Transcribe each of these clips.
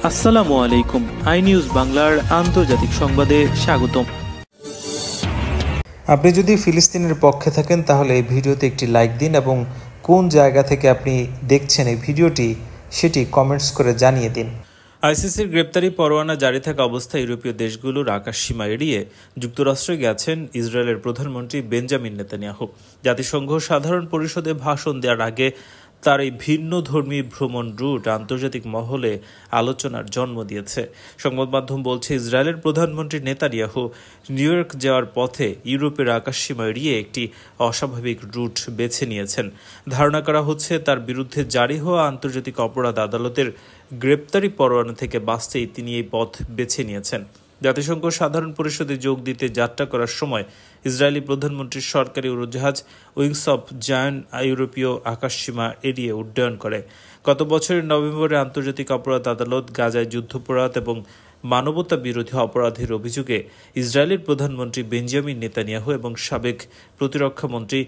আসসালামু আলাইকুম। I news বাংলার আন্তর্জাতিক সংবাদে স্বাগতম। আপনি যদি ফিলিস্তিনের পক্ষে থাকেন তাহলে এই ভিডিওতে একটি লাইক দিন এবং কোন জায়গা থেকে আপনি দেখছেন এই ভিডিওটি সেটি কমেন্টস করে জানিয়ে দিন। আইসিসির গ্রেপ্তারি পরোয়ানা জারি থাকা অবস্থায় ইউরোপীয় দেশগুলোর আকাশসীমা এড়িয়ে যুক্তরাষ্ট্রে গেছেন ইসরায়েলের প্রধানমন্ত্রী বেঞ্জামিন নেতানিয়াহু। জাতিসংঘ সাধারণ পরিষদে ভাষণ দেওয়ার আগে তার এই ভিন্ন ধর্মী ভ্রমণ রুট আন্তর্জাতিক মহলে আলোচনার জন্ম দিয়েছে। সংবাদ মাধ্যম বলছে, ইসরায়েলের প্রধানমন্ত্রী নেতানিয়াহু নিউ ইয়র্ক যাওয়ার পথে ইউরোপের আকাশসীমা এড়িয়ে একটি অস্বাভাবিক রুট বেছে নিয়েছেন। ধারণা করা হচ্ছে তার বিরুদ্ধে জারি হওয়া আন্তর্জাতিক অপরাধ আদালতের গ্রেপ্তারি পরোয়ানা থেকে বাঁচতেই তিনি এই পথ বেছে নিয়েছেন। জাতিসংঘ সাধারণ পরিষদে যোগ দিতে যাত্রা করার সময় ইসরায়েলি প্রধানমন্ত্রীর সরকারি উড়োজাহাজ উইংস অফ জায়ান্ট ইউরোপীয় আকাশসীমা এড়িয়ে উড্ডয়ন করে। গত বছরের নভেম্বরে আন্তর্জাতিক অপরাধ আদালত গাজায় যুদ্ধাপরাধ এবং মানবতা বিরোধী অপরাধের অভিযোগে ইসরায়েলের প্রধানমন্ত্রী বেঞ্জামিন নেতানিয়াহু এবং সাবেক প্রতিরক্ষা মন্ত্রী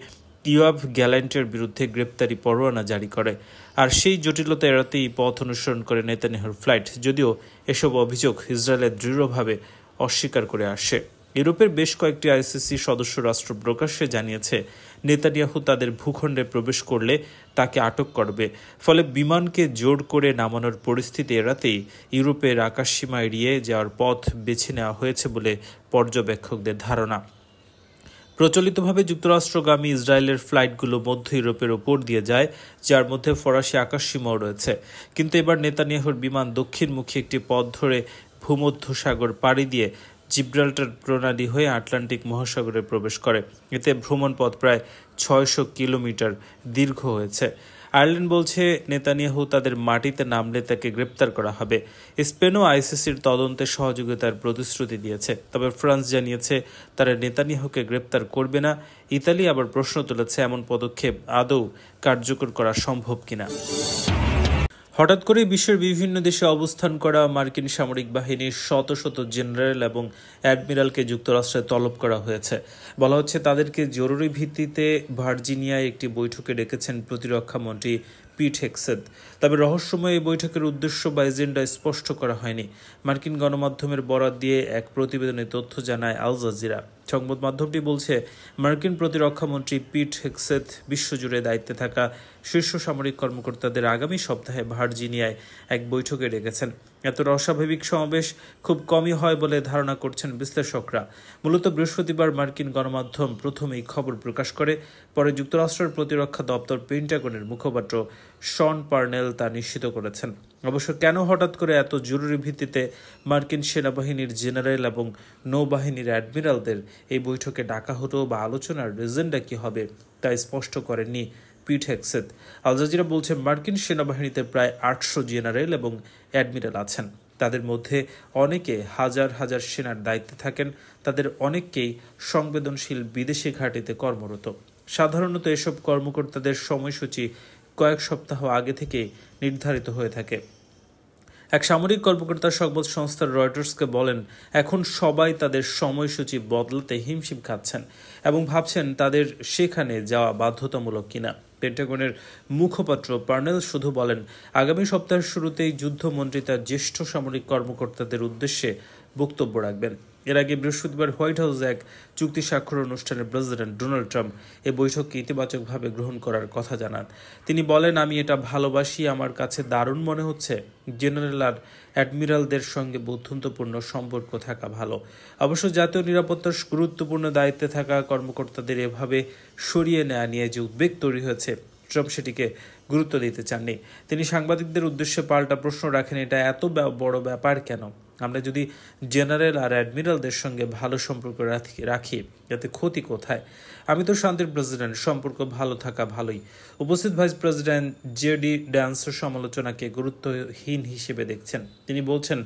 ইয়োয়াভ গ্যালান্টের বিরুদ্ধে গ্রেপ্তারি পরোয়ানা জারি করে। আর সেই জটিলতা এড়াতেই পথ অনুসরণ করে নেতানিয়াহুর ফ্লাইট, যদিও এসব অভিযোগ ইসরায়েলের দৃঢ়ভাবে অস্বীকার করে আসে। ইউরোপের বেশ কয়েকটি আইসিসি সদস্য রাষ্ট্র প্রকাশ্যে জানিয়েছে নেতানিয়াহু তাদের ভূখণ্ডে প্রবেশ করলে তাকে আটক করবে। ফলে বিমানকে জোর করে নামানোর পরিস্থিতি এড়াতেই ইউরোপের আকাশসীমা এড়িয়ে যাওয়ার পথ বেছে নেওয়া হয়েছে বলে পর্যবেক্ষকদের ধারণা। প্রচলিতভাবে যুক্তরাষ্ট্রগামী ইসরায়েলের ফ্লাইটগুলো মধ্য ইউরোপের ওপর দিয়ে যায়, যার মধ্যে ফরাসি আকাশসীমাও রয়েছে। কিন্তু এবার নেতানিয়াহুর বিমান দক্ষিণমুখী একটি পথ ধরে ভূমধ্যসাগর পাড়ি দিয়ে জিব্রাল্টার প্রণালী হয়ে আটলান্টিক মহাসাগরে প্রবেশ করে। এতে ভ্রমণ পথ প্রায় ৬০০ কিলোমিটার দীর্ঘ হয়েছে। আয়ারল্যান্ড বলছে, নেতানিয়াহু তাদের মাটিতে নামলে তাকে গ্রেপ্তার করা হবে। স্পেনও আইসিসির তদন্তে সহযোগিতার প্রতিশ্রুতি দিয়েছে, তবে ফ্রান্স জানিয়েছে তারা নেতানিয়াহুকে গ্রেপ্তার করবে না। ইতালি আবার প্রশ্ন তুলেছে এমন পদক্ষেপ আদৌ কার্যকর করা সম্ভব কিনা। হঠাৎ করে বিশ্বের বিভিন্ন দেশে অবস্থান করা মার্কিন সামরিক বাহিনীর শত শত জেনারেল এবং অ্যাডমিরালকে যুক্তরাষ্ট্রে তলব করা হয়েছে। বলা হচ্ছে তাদেরকে জরুরি ভিত্তিতে ভার্জিনিয়ায় একটি বৈঠকে ডেকেছেন প্রতিরক্ষা মন্ত্রী পিট হেগসেথ। তবে রহস্যময় এই বৈঠকের উদ্দেশ্য বা এজেন্ডা স্পষ্ট করা হয়নি। মার্কিন গণমাধ্যমের বরাত দিয়ে এক প্রতিবেদনে তথ্য জানায় আল জাজিরা। সংবাদ মাধ্যমটি বলছে, মার্কিন প্রতিরক্ষা মন্ত্রী পিট হেগসেথ বিশ্বজুড়ে দায়িত্বে থাকা শীর্ষ সামরিক কর্মকর্তাদের আগামী সপ্তাহে ভার্জিনিয়ায় এক বৈঠকে ডেকেছেন। এত অস্বাভাবিক সমাবেশ খুব কমই হয় বলে ধারণা করছেন বিশ্লেষকরা। মূলত বৃহস্পতিবার মার্কিন গণমাধ্যম প্রথম এই খবর প্রকাশ করে, পরে যুক্তরাষ্ট্রের প্রতিরক্ষা দপ্তর পেন্টাগনের মুখপাত্র শন পার্নেল তা নিশ্চিত করেছেন। অবশ্য কেন হঠাৎ করে এত জরুরি ভিত্তিতে মার্কিন সেনাবাহিনীর জেনারেল এবং নৌবাহিনীর অ্যাডমিরালদের এই বৈঠকে ডাকা হলো বা আলোচনার এজেন্ডা কি হবে তা স্পষ্ট করেননি পিট হেগসেথ। আল জাজিরা বলছে, মার্কিন সেনাবাহিনীতে প্রায় ৮০০ জেনারেল এবং অ্যাডমিরাল আছেন। তাদের মধ্যে অনেকে হাজার হাজার সেনার দায়িত্বে থাকেন। তাদের অনেককেই সংবেদনশীল বিদেশি ঘাঁটিতে কর্মরত। সাধারণত এসব কর্মকর্তাদের সময়সূচি কয়েক সপ্তাহ আগে থেকে নির্ধারিত হয়ে থাকে। এক সামরিক কর্মকর্তা সংবাদ সংস্থা রয়টার্সকে বলেন, এখন সবাই তাদের সময়সূচি বদলাতে হিমশিম খাচ্ছেন এবং ভাবছেন তাদের সেখানে যাওয়া বাধ্যতামূলক কিনা। পেন্টাগনের মুখপাত্র পার্নেল শুধু বলেন, আগামী সপ্তাহের শুরুতেই যুদ্ধমন্ত্রী তার জ্যেষ্ঠ সামরিক কর্মকর্তাদের উদ্দেশ্যে বক্তব্য রাখবেন। এর আগে বৃহস্পতিবার হোয়াইট হাউসে এক চুক্তি স্বাক্ষর অনুষ্ঠানে প্রেসিডেন্ট ডোনাল্ড ট্রাম্প এই বৈঠককে ইতিবাচকভাবে গ্রহণ করার কথা জানান। তিনি বলেন, আমি এটা ভালোবাসি, আমার কাছে দারুণ মনে হচ্ছে জেনারেল আর অ্যাডমিরালদের সঙ্গে বন্ধুত্বপূর্ণ সম্পর্ক থাকা ভালো। অবশ্য জাতীয় নিরাপত্তার গুরুত্বপূর্ণ দায়িত্বে থাকা কর্মকর্তাদের এভাবে সরিয়ে নেওয়া নিয়ে যে উদ্বেগ তৈরি হয়েছে, ট্রাম্প সেটিকে গুরুত্ব দিতে চাননি। তিনি সাংবাদিকদের উদ্দেশ্যে পাল্টা প্রশ্ন রাখেন, এটা এত বড় ব্যাপার কেন? আমরা যদি জেনারেল আর অ্যাডমিরালদের সঙ্গে ভালো সম্পর্ক রাখি যাতে ক্ষতি কোথায়? আমি তো শান্তির প্রেসিডেন্ট, সম্পর্ক ভালো থাকা ভালোই। উপস্থিত ভাইস প্রেসিডেন্ট জেডি ড্যান্সের সমালোচনাকে গুরুত্বহীন হিসেবে দেখছেন। তিনি বলছেন,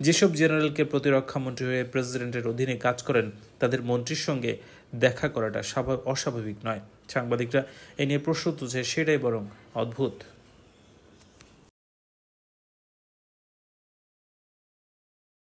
যেসব জেনারেলকে প্রতিরক্ষা মন্ত্রী হয়ে প্রেসিডেন্টের অধীনে কাজ করেন তাদের মন্ত্রীর সঙ্গে দেখা করাটা অস্বাভাবিক নয়। সাংবাদিকরা এ নিয়ে প্রশ্ন তুলছে, সেটাই বরং অদ্ভুত।